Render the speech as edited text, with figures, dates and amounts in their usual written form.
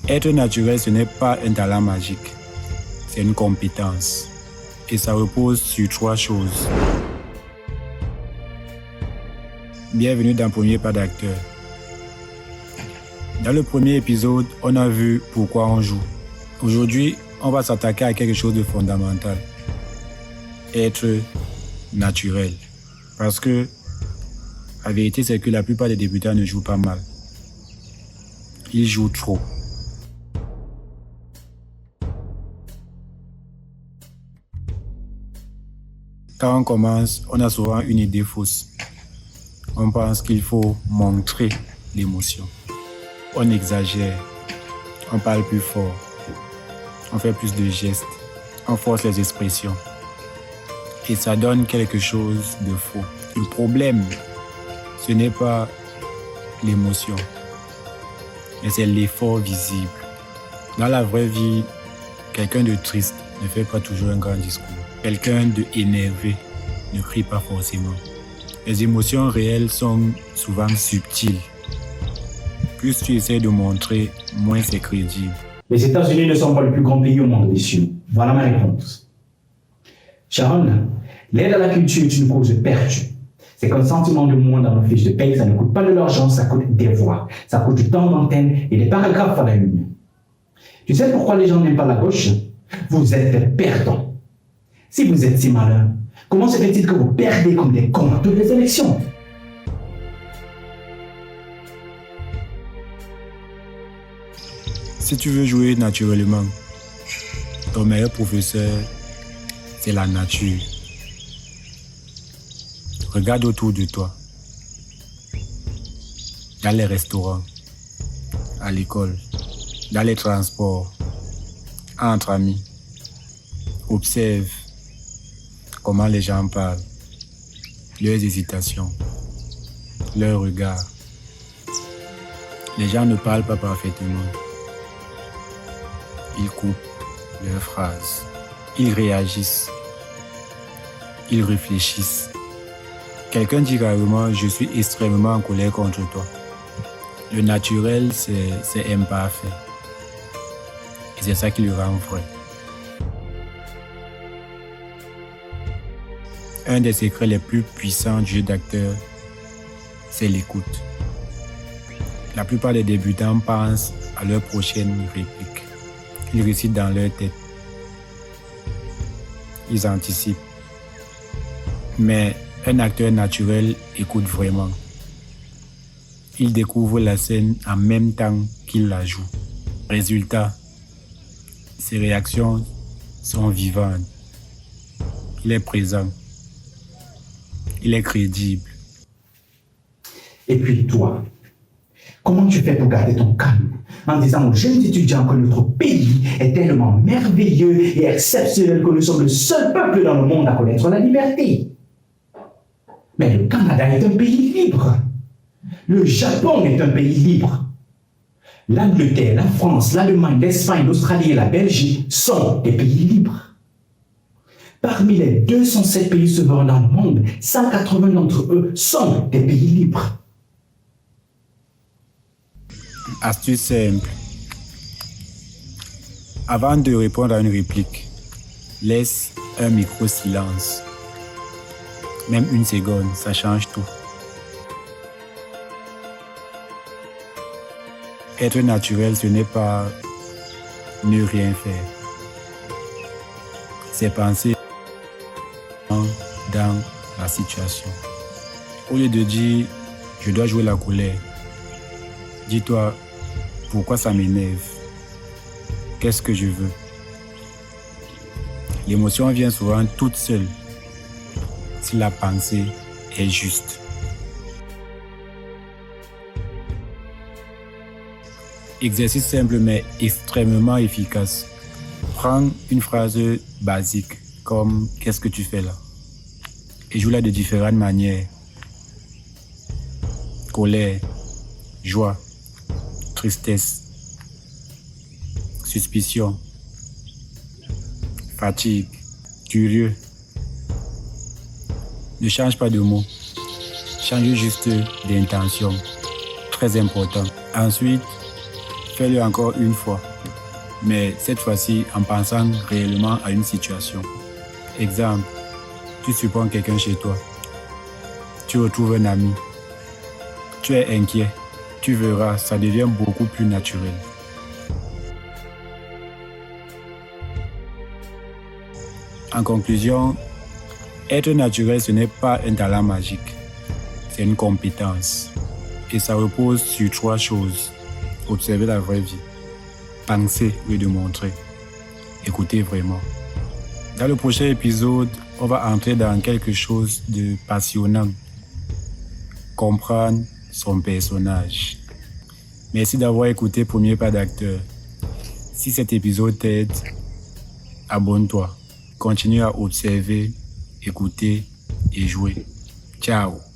Être naturel, ce n'est pas un talent magique, c'est une compétence. Et ça repose sur 3 choses. Bienvenue dans Premier Pas d'acteur. Dans le premier épisode, on a vu pourquoi on joue. Aujourd'hui, on va s'attaquer à quelque chose de fondamental. Être naturel. Parce que la vérité, c'est que la plupart des débutants ne jouent pas mal. Ils jouent trop. Quand on commence, on a souvent une idée fausse. On pense qu'il faut montrer l'émotion. On exagère. On parle plus fort. On fait plus de gestes. On force les expressions. Et ça donne quelque chose de faux. Le problème, ce n'est pas l'émotion, mais c'est l'effort visible. Dans la vraie vie, quelqu'un de triste ne fait pas toujours un grand discours. Quelqu'un de énervé ne crie pas forcément. Les émotions réelles sont souvent subtiles. Plus tu essaies de montrer, moins c'est crédible. Les États-Unis ne sont pas le plus grand pays au monde, messieurs. Voilà ma réponse. Sharon, l'aide à la culture est une cause perdue. C'est qu'un sentiment de moins dans nos fiches de paye, ça ne coûte pas de l'argent, ça coûte des voix. Ça coûte du temps d'antenne et des paragraphes à la une. Tu sais pourquoi les gens n'aiment pas la gauche? Vous êtes perdants. Si vous êtes si malin, comment se fait-il que vous perdez comme des cons à toutes les élections? Si tu veux jouer naturellement, ton meilleur professeur, c'est la nature. Regarde autour de toi. Dans les restaurants, à l'école, dans les transports, entre amis. Observe comment les gens parlent, leurs hésitations, leurs regards. Les gens ne parlent pas parfaitement. Ils coupent leurs phrases. Ils réagissent. Ils réfléchissent. Quelqu'un dit carrément « Je suis extrêmement en colère contre toi ». Le naturel, c'est imparfait. Et c'est ça qui le rend vrai. Un des secrets les plus puissants du jeu d'acteur, c'est l'écoute. La plupart des débutants pensent à leur prochaine réplique. Ils récitent dans leur tête. Ils anticipent. Mais un acteur naturel écoute vraiment. Il découvre la scène en même temps qu'il la joue. Résultat, ses réactions sont vivantes. Il est présent. Il est crédible. Et puis toi, comment tu fais pour garder ton calme en disant aux jeunes étudiants que notre pays est tellement merveilleux et exceptionnel que nous sommes le seul peuple dans le monde à connaître la liberté? Mais le Canada est un pays libre. Le Japon est un pays libre. L'Angleterre, la France, l'Allemagne, l'Espagne, l'Australie et la Belgique sont des pays libres. Parmi les 207 pays souverains dans le monde, 180 d'entre eux sont des pays libres. Astuce simple. Avant de répondre à une réplique, laisse un micro-silence. Même 1 seconde, ça change tout. Être naturel, ce n'est pas ne rien faire. C'est penser dans la situation. Au lieu de dire « je dois jouer la colère », dis-toi « pourquoi ça m'énerve ? Qu'est-ce que je veux ?» L'émotion vient souvent toute seule si la pensée est juste. Exercice simple mais extrêmement efficace. Prends une phrase basique comme « qu'est-ce que tu fais là ?» et joue-la de différentes manières. Colère, joie, tristesse, suspicion, fatigue, curieux. Ne change pas de mots, change juste d'intention. Très important. Ensuite, Fais-le encore une fois, mais cette fois-ci en pensant réellement à une situation. Exemple, tu surprends quelqu'un chez toi. Tu retrouves un ami. Tu es inquiet. Tu verras, ça devient beaucoup plus naturel. En conclusion, être naturel, ce n'est pas un talent magique. C'est une compétence. Et ça repose sur 3 choses. Observer la vraie vie. Penser et de montrer. Écouter vraiment. Dans le prochain épisode, on va entrer dans quelque chose de passionnant. Comprendre son personnage. Merci d'avoir écouté Premier Pas d'Acteur. Si cet épisode t'aide, abonne-toi. Continue à observer, écouter et jouer. Ciao.